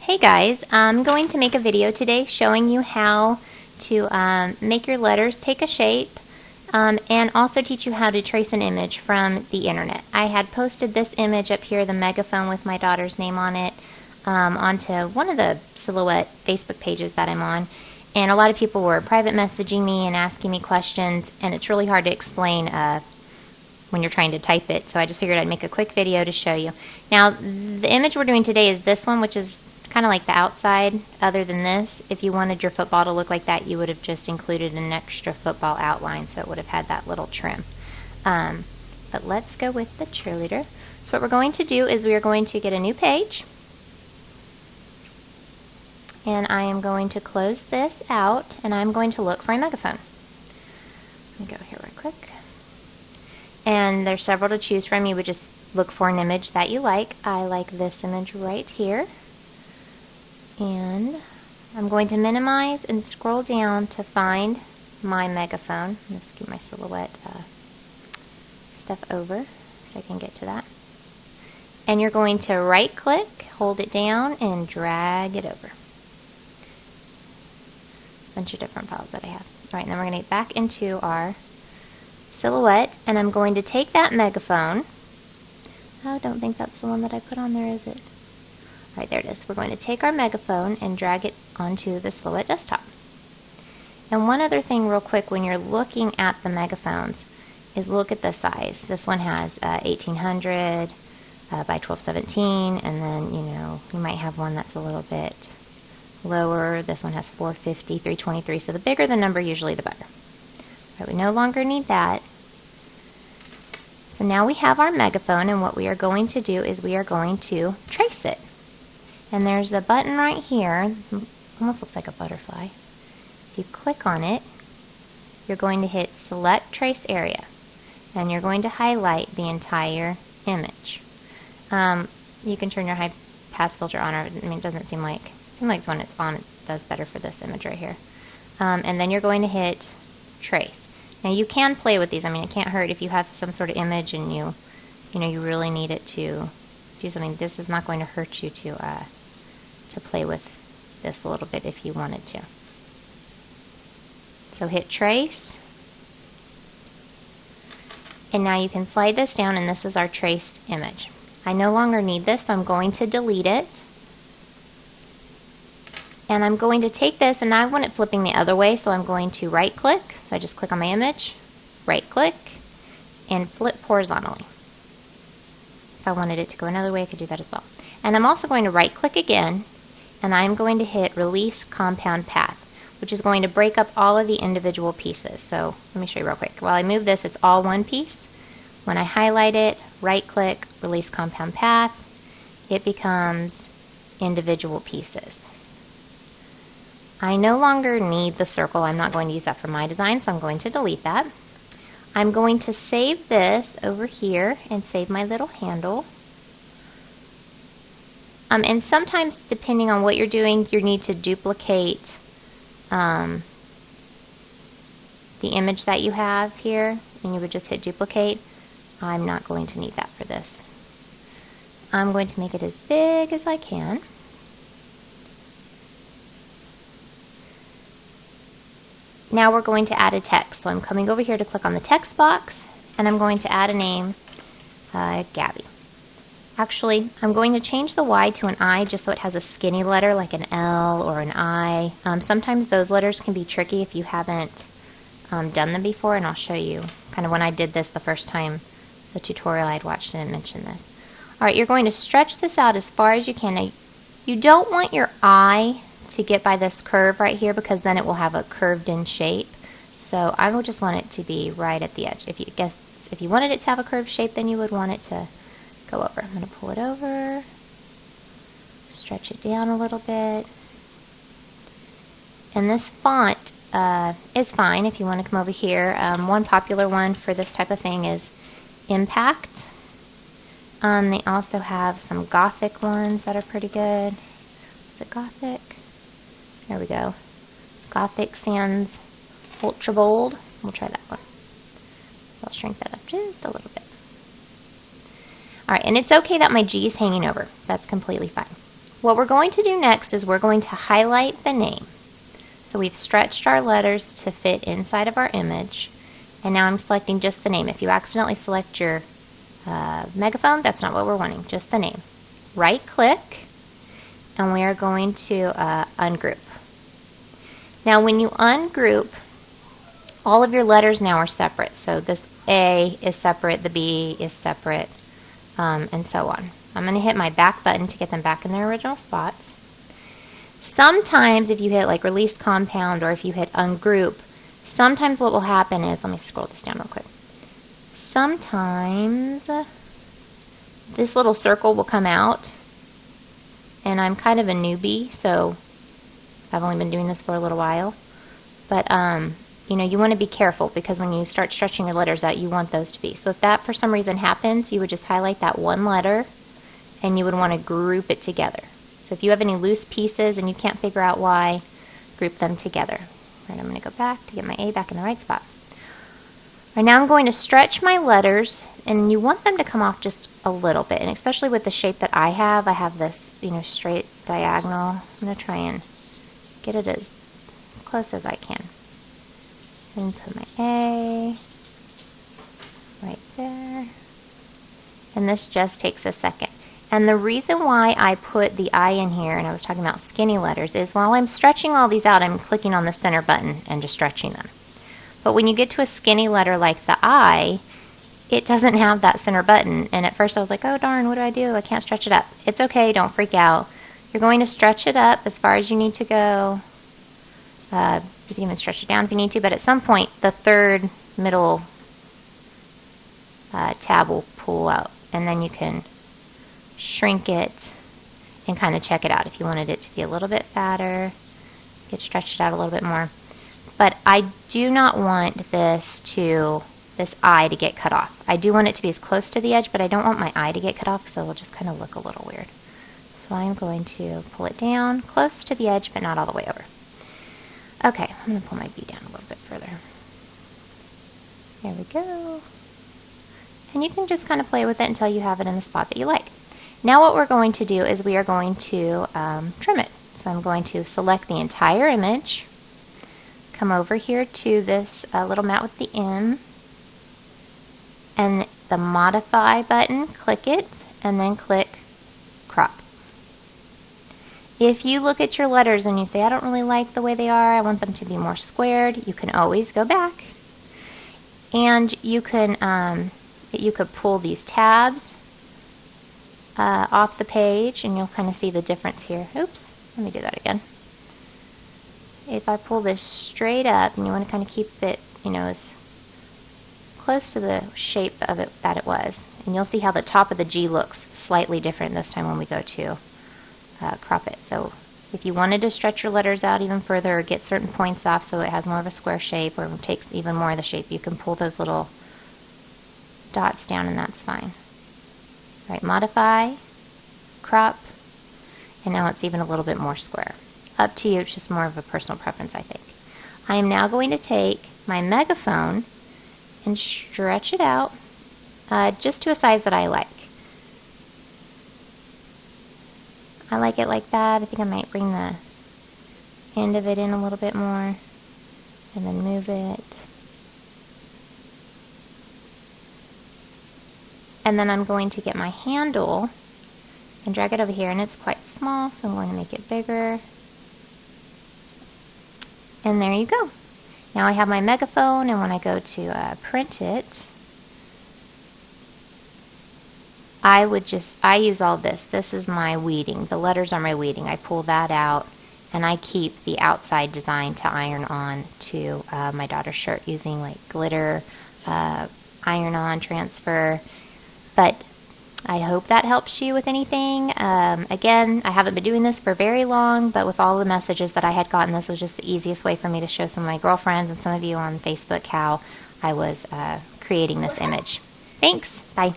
Hey guys, I'm going to make a video today showing you how to make your letters take a shape and also teach you how to trace an image from the internet. I had posted this image up here, the Megaphone with my daughter's name on it, onto one of the Silhouette Facebook pages that I'm on, and a lot of people were private messaging me and asking me questions, and it's really hard to explain when you're trying to type it, so I just figured I'd make a quick video to show you. Now, the image we're doing today is this one, which is kind of like the outside. Other than this, if you wanted your football to look like that, you would have just included an extra football outline, so it would have had that little trim. But let's go with the cheerleader. So what we're going to do is we are going to get a new page, and I am going to close this out, and I'm going to look for a megaphone. Let me go here real quick. And there's several to choose from. You would just look for an image that you like. I like this image right here. And I'm going to minimize and scroll down to find my megaphone. Let's keep my Silhouette stuff over so I can get to that. And you're going to right click, hold it down, and drag it over. A bunch of different files that I have. Alright, and then we're going to get back into our Silhouette, and I'm going to take that megaphone. I don't think that's the one that I put on there, is it? Alright, there it is. We're going to take our megaphone and drag it onto the Silhouette desktop. And one other thing real quick when you're looking at the megaphones is look at the size. This one has 1800 by 1217, and then, you might have one that's a little bit lower. This one has 450, 323, so the bigger the number, usually the better. Alright, we no longer need that. So now we have our megaphone, and what we are going to do is we are going to trace it. And there's a button right here, almost looks like a butterfly. If you click on it, you're going to hit Select Trace Area, and you're going to highlight the entire image. You can turn your high pass filter on, or it doesn't seem like when it's on, it does better for this image right here. And then you're going to hit Trace. Now you can play with these. It can't hurt if you have some sort of image and you really need it to do something. This is not going to hurt you to play with this a little bit if you wanted to. So hit Trace, and now you can slide this down, and this is our traced image. I no longer need this, so I'm going to delete it. And I'm going to take this, and I want it flipping the other way, so I'm going to right click. So I just click on my image, right click, and flip horizontally. If I wanted it to go another way, I could do that as well. And I'm also going to right click again, and I'm going to hit Release Compound Path, which is going to break up all of the individual pieces. So let me show you real quick. While I move this, it's all one piece. When I highlight it, right click, Release Compound Path, it becomes individual pieces. I no longer need the circle. I'm not going to use that for my design, so I'm going to delete that. I'm going to save this over here and save my little handle. And sometimes, depending on what you're doing, you need to duplicate the image that you have here, and you would just hit duplicate. I'm not going to need that for this. I'm going to make it as big as I can. Now we're going to add a text. So I'm coming over here to click on the text box, and I'm going to add a name, Gabby. Actually, I'm going to change the Y to an I just so it has a skinny letter like an L or an I. Sometimes those letters can be tricky if you haven't done them before, and I'll show you kind of when I did this the first time, the tutorial I'd watched and it mentioned this. Alright, you're going to stretch this out as far as you can. Now, you don't want your I to get by this curve right here, because then it will have a curved in shape. So I will just want it to be right at the edge. If you wanted it to have a curved shape, then you would want it to go over. I'm going to pull it over, stretch it down a little bit. And this font is fine if you want to come over here. One popular one for this type of thing is Impact. They also have some Gothic ones that are pretty good. Is it Gothic? There we go. Gothic Sans Ultra Bold. We'll try that one. So I'll shrink that up just a little bit. Alright, and it's okay that my G is hanging over. That's completely fine. what we're going to do next is we're going to highlight the name. So we've stretched our letters to fit inside of our image, and now I'm selecting just the name. If you accidentally select your Megaphone, that's not what we're wanting, just the name. Right click, and we are going to ungroup. Now when you ungroup, all of your letters now are separate. So this A is separate, the B is separate, and so on. I'm going to hit my back button to get them back in their original spots. Sometimes if you hit like release compound or if you hit ungroup, sometimes what will happen is, let me scroll this down real quick. Sometimes this little circle will come out, and I'm kind of a newbie, so I've only been doing this for a little while. But, you know, you want to be careful because when you start stretching your letters out, you want those to be. So if that for some reason happens, you would just highlight that one letter, and you would want to group it together. So if you have any loose pieces and you can't figure out why, group them together. Right, I'm going to go back to get my A back in the right spot. Right, now I'm going to stretch my letters, and you want them to come off just a little bit, and especially with the shape that I have this, you know, straight diagonal. I'm going to try and get it as close as I can. Then put my A right there. And this just takes a second. And the reason why I put the I in here, and I was talking about skinny letters, is while I'm stretching all these out, I'm clicking on the center button and just stretching them. But when you get to a skinny letter like the I, it doesn't have that center button. And at first I was like, oh darn, what do I do? I can't stretch it up. It's okay, don't freak out. You're going to stretch it up as far as you need to go. You can even stretch it down if you need to, but at some point the third middle tab will pull out, and then you can shrink it and kind of check it out. If you wanted it to be a little bit fatter, you could stretch it out a little bit more. But I do not want this eye to get cut off. I do want it to be as close to the edge, but I don't want my eye to get cut off, so it'll just kind of look a little weird. So I'm going to pull it down close to the edge, but not all the way over. Okay, I'm going to pull my B down a little bit further. There we go. And you can just kind of play with it until you have it in the spot that you like. Now what we're going to do is we are going to trim it. So I'm going to select the entire image, come over here to this little mat with the M, and the modify button, click it, and then click crop. If you look at your letters and you say, I don't really like the way they are, I want them to be more squared, you can always go back. And you could pull these tabs off the page, and you'll kind of see the difference here. Oops, let me do that again. If I pull this straight up, and you want to kind of keep it, you know, as close to the shape of it that it was, and you'll see how the top of the G looks slightly different this time when we go to crop it. So if you wanted to stretch your letters out even further or get certain points off so it has more of a square shape or takes even more of the shape, you can pull those little dots down, and that's fine. All right, modify, crop, and now it's even a little bit more square. Up to you, it's just more of a personal preference, I think. I am now going to take my Megaphone and stretch it out just to a size that I like. I like it like that. I think I might bring the end of it in a little bit more and then move it. And then I'm going to get my handle and drag it over here, and it's quite small, so I'm going to make it bigger. And there you go. Now I have my Megaphone, and when I go to print it, I use all this. This is my weeding. The letters are my weeding. I pull that out, and I keep the outside design to iron on to my daughter's shirt using like glitter, iron-on transfer. But I hope that helps you with anything. Again, I haven't been doing this for very long, but with all the messages that I had gotten, this was just the easiest way for me to show some of my girlfriends and some of you on Facebook how I was creating this image. Thanks. Bye.